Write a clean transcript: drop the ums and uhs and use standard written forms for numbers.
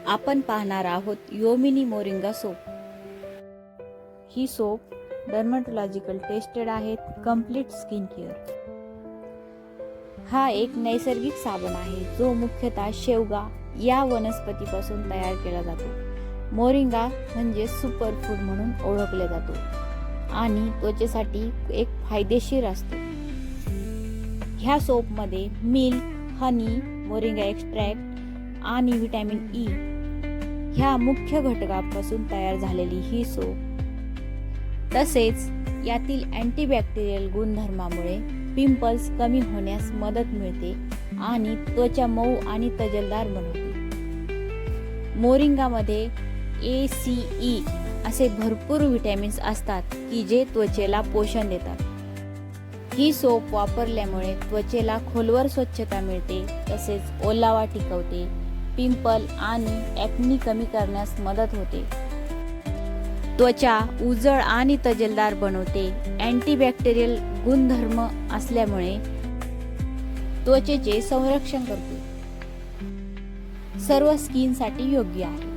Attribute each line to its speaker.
Speaker 1: आपण पाहणार आहोत योमिनी मोरिंगा सोप। ही सोप डर्मॅटोलॉजिकल टेस्टेड आहेत, कंप्लीट स्किन केअर। हा एक नैसर्गिक साबण आहे जो मुख्यतः शेवगा या वनस्पतीपासून तयार केला जातो। मोरिंगा म्हणजे सुपर फूड म्हणून ओळखले जातो आणि त्वचेसाठी एक फायदेशीर असतो। ह्या सोपमध्ये मिल्क, हनी, मोरिंगा एक्स्ट्रॅक्ट आणि व्हिटॅमिन ई ह्या मुख्य घटकांपासून तयार झालेली ही सोप, तसेच यातील अँटीबॅक्टेरियल गुणधर्मामुळे पिंपल्स कमी होण्यास मदत मिळते आणि त्वचा मऊ आणि तजेलदार बनवते। मोरिंगामध्ये ACE असे भरपूर विटॅमिन्स असतात की जे त्वचेला पोषण देतात। ही सोप वापरल्यामुळे त्वचेला खोलवर स्वच्छता मिळते, तसेच ओलावा टिकवते, पिंपल आणि ॲक्नी कमी करण्यास मदत होते, त्वचा उजळ आणि तजेलदार बनवते, अँटीबॅक्टेरियल गुणधर्म असल्यामुळे त्वचेचे संरक्षण करते, सर्व स्किनसाठी योग्य आहे।